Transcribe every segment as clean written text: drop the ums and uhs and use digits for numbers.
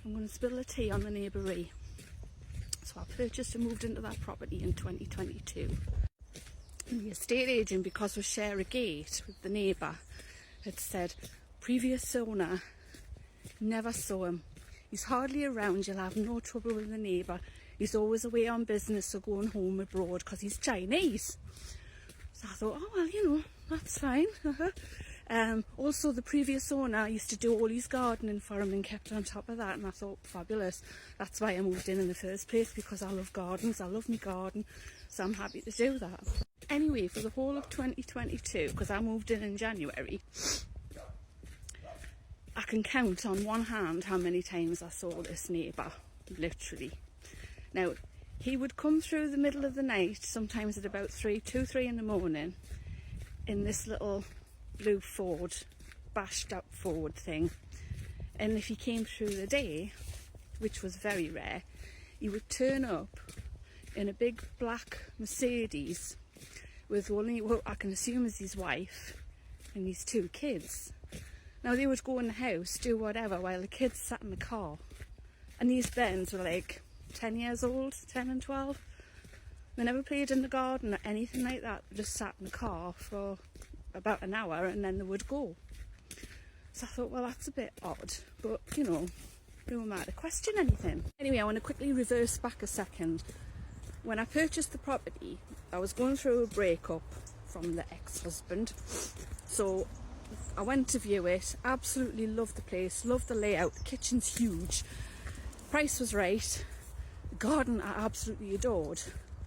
I'm going to spill the tea on the neighbour. So I purchased and moved into that property in 2022. And the estate agent, because we share a gate with the neighbour, had said, previous owner, never saw him. He's hardly around, you'll have no trouble with the neighbour. He's always away on business or going home abroad because he's Chinese. So I thought, oh well, you know, that's fine. Also, the previous owner used to do all his gardening for him and kept on top of that, and I thought, fabulous. That's why I moved in the first place, because I love gardens, I love my garden, so I'm happy to do that. Anyway, for the whole of 2022, because I moved in January, I can count on one hand how many times I saw this neighbour, literally. Now, he would come through the middle of the night, sometimes at about 3 in the morning, in this little blue Ford, bashed up Ford thing. And if he came through the day, which was very rare, he would turn up in a big black Mercedes with only what I can assume is his wife and his 2 kids. Now they would go in the house, do whatever, while the kids sat in the car. And these Bens were like 10 years old, 10 and 12. They never played in the garden or anything like that. They just sat in the car for about an hour and then they would go. So I thought, well, that's a bit odd, but you know, who am I to question anything? Anyway, I want to quickly reverse back a second. When I purchased the property, I was going through a breakup from the ex-husband. So I went to view it, absolutely loved the place, loved the layout, the kitchen's huge, price was right, the garden I absolutely adored.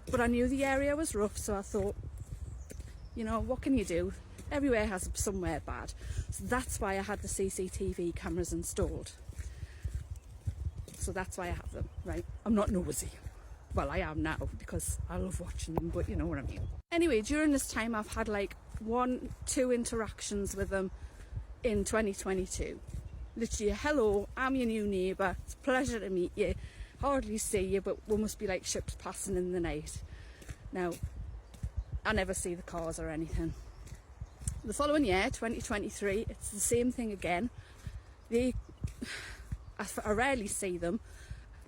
But I knew the area was rough, so I thought, you know, what can you do? Everywhere has somewhere bad. So that's why I had the CCTV cameras installed. So that's why I have them, right? I'm not nosy. Well, I am now because I love watching them, but you know what I mean. Anyway, during this time I've had like 1-2 interactions with them in 2022. Literally, hello, I'm your new neighbour. It's a pleasure to meet you. Hardly see you, but we must be like ships passing in the night. Now, I never see the cars or anything. The following year, 2023, it's the same thing again. I rarely see them.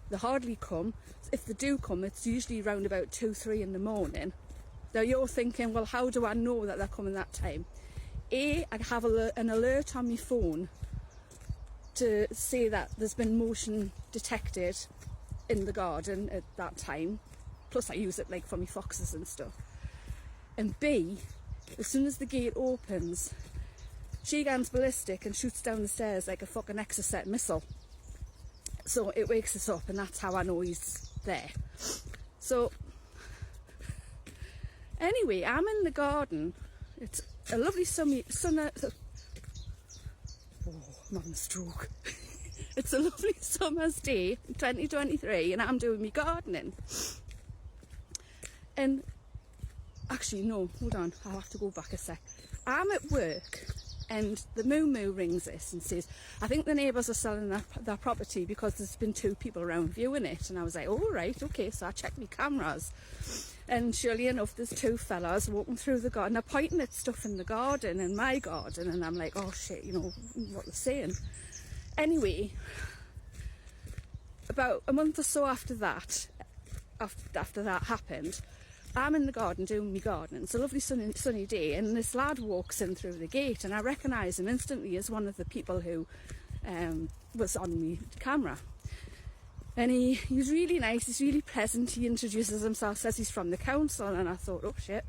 They hardly come. If they do come, it's usually around about 2-3 in the morning. Now you're thinking, well, how do I know that they're coming that time? I have an alert on my phone to say that there's been motion detected in the garden at that time. Plus I use it like for my foxes and stuff. And B, as soon as the gate opens, she goes ballistic and shoots down the stairs like a fucking Exocet missile. So it wakes us up, and that's how I know he's there. So anyway, I'm in the garden. It's a lovely sunny. Oh, I'm having a stroke. It's a lovely summer's day in 2023, and I'm doing my gardening. And actually, no, hold on. I'll have to go back a sec. I'm at work, and the moo rings us and says, I think the neighbours are selling their property because there's been 2 people around viewing it. And I was like, oh, right, okay. So I checked my cameras. And surely enough, there's 2 fellas walking through the garden. They're pointing at stuff in the garden, in my garden. And I'm like, oh, shit, you know what they're saying. Anyway, about a month or so after that happened, I'm in the garden doing my gardening. It's a lovely sunny day, and this lad walks in through the gate, and I recognise him instantly as one of the people who was on my camera. And he's really nice, he's really pleasant. He introduces himself, says he's from the council, and I thought, oh shit.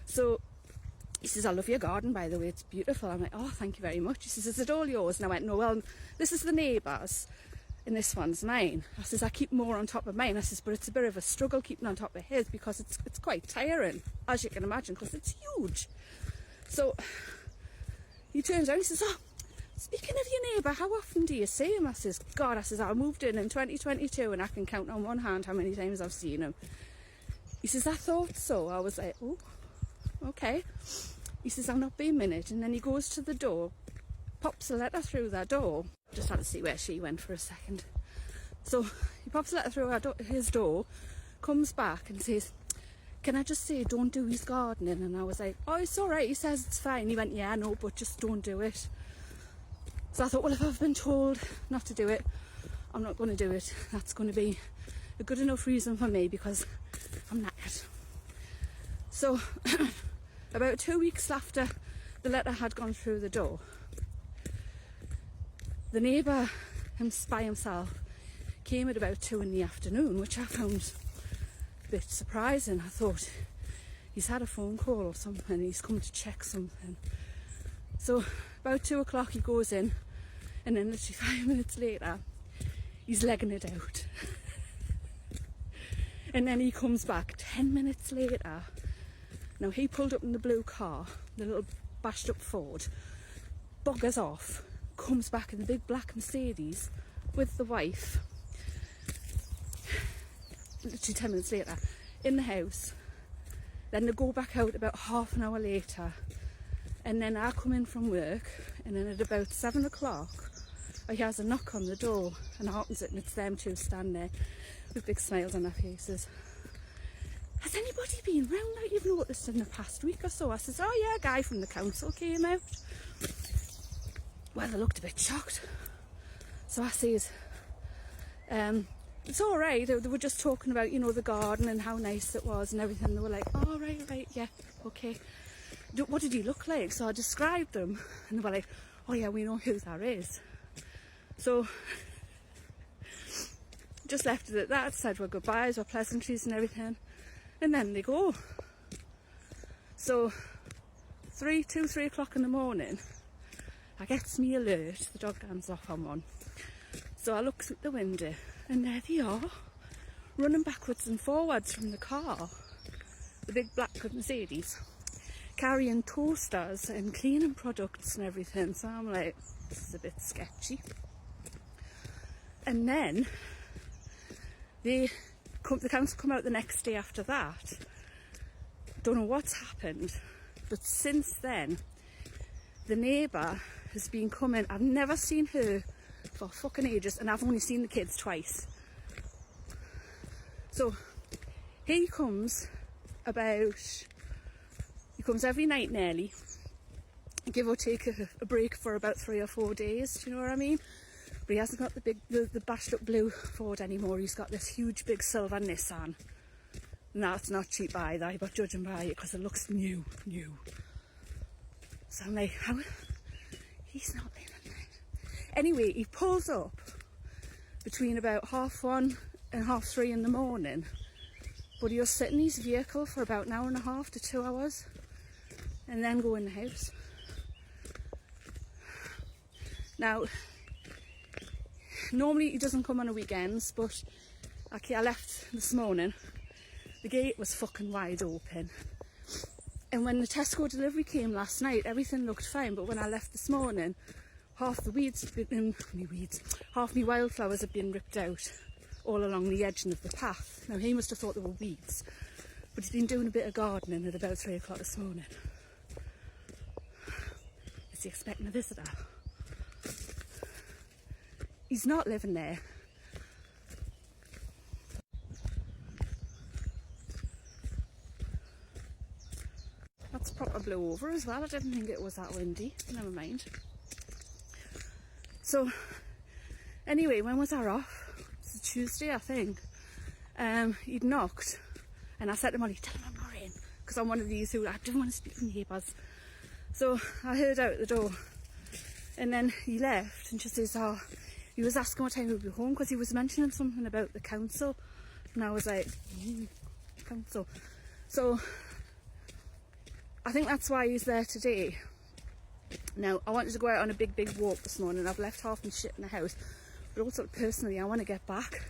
So he says, I love your garden, by the way, it's beautiful. I'm like, oh, thank you very much. He says, is it all yours? And I went, no, well, this is the neighbour's, and this one's mine. I says, I keep more on top of mine. I says, but it's a bit of a struggle keeping on top of his because it's quite tiring, as you can imagine, because it's huge. So he turns around, he says, oh, speaking of your neighbour, how often do you see him? I says, God, I says, I moved in 2022 and I can count on one hand how many times I've seen him. He says, I thought so. I was like, oh, okay. He says, I'll not be a minute. And then he goes to the door, pops a letter through that door. Just had to see where she went for a second. So he pops a letter through his door, comes back and says, can I just say, don't do his gardening? And I was like, oh, it's all right. He says it's fine. He went, yeah, no, but just don't do it. So I thought, well, if I've been told not to do it, I'm not going to do it. That's going to be a good enough reason for me because I'm knackered. So about 2 weeks after the letter had gone through the door, the neighbour by himself came at about 2 in the afternoon, which I found a bit surprising. I thought he's had a phone call or something, he's come to check something. So about 2 o'clock he goes in, and then literally 5 minutes later he's legging it out. And then he comes back 10 minutes later. Now he pulled up in the blue car, the little bashed up Ford, buggers off, comes back in the big black Mercedes with the wife, literally 10 minutes later, in the house. Then they go back out about half an hour later, and then I come in from work, and then at about 7 o'clock I hear a knock on the door, and I opens it, and it's them two standing there with big smiles on their faces. Has anybody been round that you've noticed in the past week or so? I says, oh yeah, a guy from the council came out. Well, they looked a bit shocked. So I says, it's all right. They were just talking about, you know, the garden and how nice it was and everything. They were like, oh, right, yeah, okay. What did he look like? So I described them, and they were like, oh yeah, we know who that is. So just left it at that, said our goodbyes, our pleasantries and everything, and then they go. So 3 o'clock in the morning, I gets me alert, the dog runs off on one. So I looks at the window, and there they are, running backwards and forwards from the car, the big black Mercedes, carrying toasters and cleaning products and everything. So I'm like, this is a bit sketchy. And then the council come out the next day after that. Don't know what's happened, but since then the neighbour has been coming. I've never seen her for fucking ages, and I've only seen the kids twice. So he comes every night nearly, give or take a break for about 3 or 4 days, do you know what I mean? But he hasn't got the bashed up blue Ford anymore. He's got this huge big silver Nissan. And that's not cheap either, but judging by it, because it looks new. So I'm like, how? He's not living there. Anyway, he pulls up between about 1:30 and 3:30 in the morning, but he'll sit in his vehicle for about an hour and a half to 2 hours and then go in the house. Now, normally he doesn't come on the weekends, but okay, I left this morning, the gate was fucking wide open, and when the Tesco delivery came last night, everything looked fine, but when I left this morning, half my wildflowers had been ripped out all along the edge of the path. Now he must have thought they were weeds, but he's been doing a bit of gardening at about 3 o'clock this morning. Is he expecting a visitor? He's not living there. That's proper blew over as well. I didn't think it was that windy. Never mind. So anyway, when was I off? It's a Tuesday, I think. He'd knocked, and I said to Molly, tell him I'm not in, because I'm one of these who I don't want to speak to neighbours. So I heard out the door, and then he left, and she says, oh, he was asking what time he would be home, because he was mentioning something about the council, and I was like, council. So I think that's why he's there today. Now, I wanted to go out on a big walk this morning. I've left half my shit in the house, but also personally I want to get back,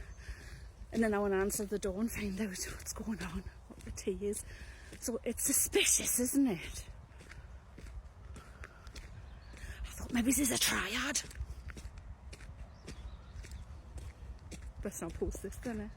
and then I want to answer the door and find out what's going on, what the tea is. So it's suspicious, isn't it? I thought maybe this is a triad. Best not post this, don't I?